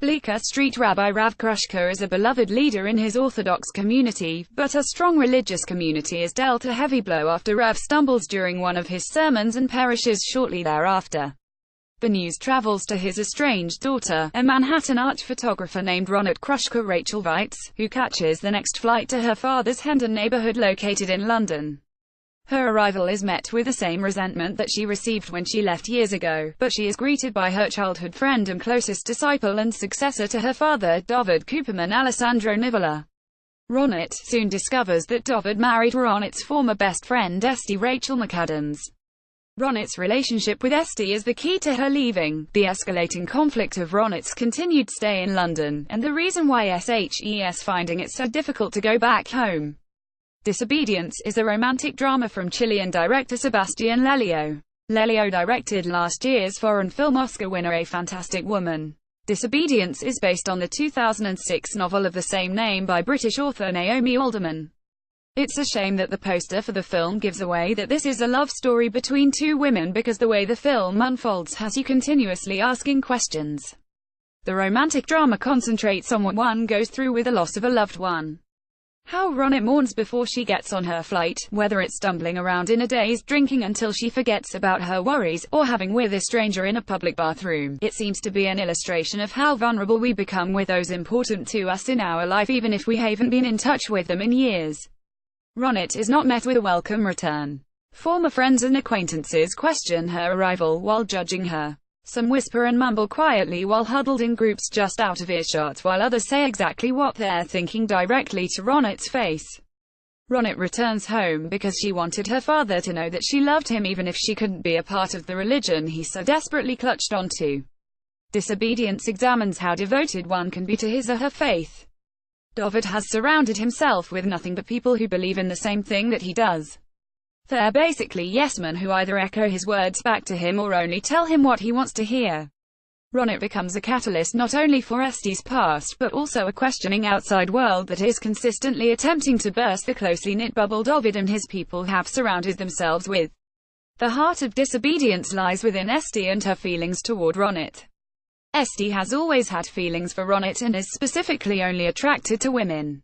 Bleecker Street Rabbi Rav Krushka is a beloved leader in his Orthodox community, but a strong religious community is dealt a heavy blow after Rav stumbles during one of his sermons and perishes shortly thereafter. The news travels to his estranged daughter, a Manhattan art photographer named Ronit Krushka Rachel Weitz, who catches the next flight to her father's Hendon neighborhood located in London. Her arrival is met with the same resentment that she received when she left years ago, but she is greeted by her childhood friend and closest disciple and successor to her father, David Cooperman Alessandro Nivola. Ronit soon discovers that David married Ronit's former best friend Esty Rachel McAdams. Ronit's relationship with Esty is the key to her leaving, the escalating conflict of Ronit's continued stay in London, and the reason why SHES finding it so difficult to go back home. Disobedience is a romantic drama from Chilean director Sebastián Lelio. Lelio directed last year's foreign film Oscar winner A Fantastic Woman. Disobedience is based on the 2006 novel of the same name by British author Naomi Alderman. It's a shame that the poster for the film gives away that this is a love story between two women, because the way the film unfolds has you continuously asking questions. The romantic drama concentrates on what one goes through with the loss of a loved one. How Ronit mourns before she gets on her flight, whether it's stumbling around in a daze, drinking until she forgets about her worries, or having with a stranger in a public bathroom. It seems to be an illustration of how vulnerable we become with those important to us in our life, even if we haven't been in touch with them in years. Ronit is not met with a welcome return. Former friends and acquaintances question her arrival while judging her. Some whisper and mumble quietly while huddled in groups just out of earshot, while others say exactly what they're thinking directly to Ronit's face. Ronit returns home because she wanted her father to know that she loved him even if she couldn't be a part of the religion he so desperately clutched onto. Disobedience examines how devoted one can be to his or her faith. David has surrounded himself with nothing but people who believe in the same thing that he does. They're basically yes-men who either echo his words back to him or only tell him what he wants to hear. Ronit becomes a catalyst not only for Esty's past but also a questioning outside world that is consistently attempting to burst the closely knit bubble David and his people have surrounded themselves with. The heart of disobedience lies within Esty and her feelings toward Ronit. Esty has always had feelings for Ronit and is specifically only attracted to women.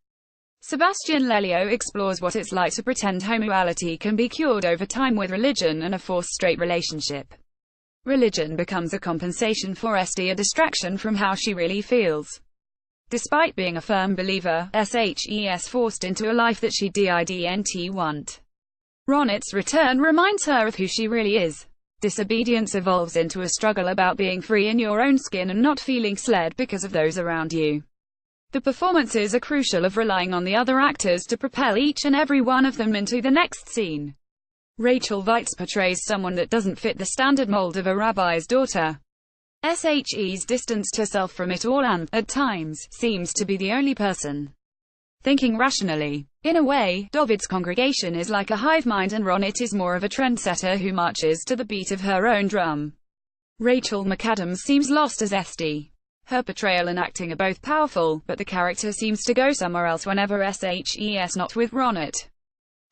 Sebastián Lelio explores what it's like to pretend homoality can be cured over time with religion and a forced straight relationship. Religion becomes a compensation for Esty, a distraction from how she really feels. Despite being a firm believer, SHES forced into a life that she didn't want. Ronit's return reminds her of who she really is. Disobedience evolves into a struggle about being free in your own skin and not feeling sled because of those around you. The performances are crucial, of relying on the other actors to propel each and every one of them into the next scene. Rachel Weitz portrays someone that doesn't fit the standard mold of a rabbi's daughter. SHE's distanced herself from it all and, at times, seems to be the only person thinking rationally. In a way, David's congregation is like a hive mind and Ronit is more of a trendsetter who marches to the beat of her own drum. Rachel McAdams seems lost as Esty. Her portrayal and acting are both powerful, but the character seems to go somewhere else whenever SHES not with Ronit.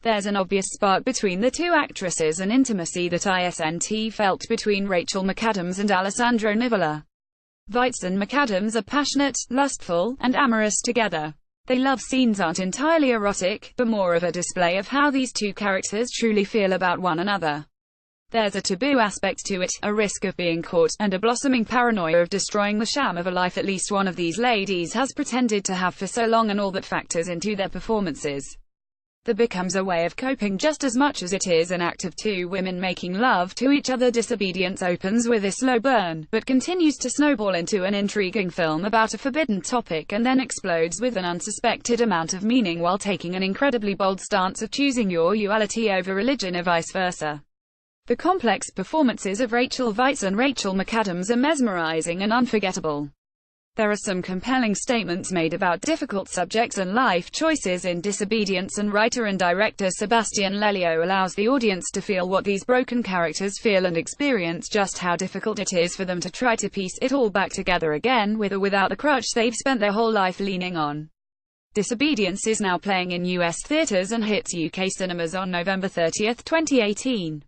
There's an obvious spark between the two actresses, an intimacy that ISNT felt between Rachel McAdams and Alessandro Nivola. Weitz and McAdams are passionate, lustful, and amorous together. Their love scenes aren't entirely erotic, but more of a display of how these two characters truly feel about one another. There's a taboo aspect to it, a risk of being caught, and a blossoming paranoia of destroying the sham of a life at least one of these ladies has pretended to have for so long, and all that factors into their performances. That becomes a way of coping just as much as it is an act of two women making love to each other. Disobedience opens with a slow burn, but continues to snowball into an intriguing film about a forbidden topic and then explodes with an unsuspected amount of meaning while taking an incredibly bold stance of choosing your duality over religion or vice versa. The complex performances of Rachel Weitz and Rachel McAdams are mesmerizing and unforgettable. There are some compelling statements made about difficult subjects and life choices in Disobedience, and writer and director Sebastián Lelio allows the audience to feel what these broken characters feel and experience just how difficult it is for them to try to piece it all back together again, with or without the crutch they've spent their whole life leaning on. Disobedience is now playing in US theaters and hits UK cinemas on November 30, 2018.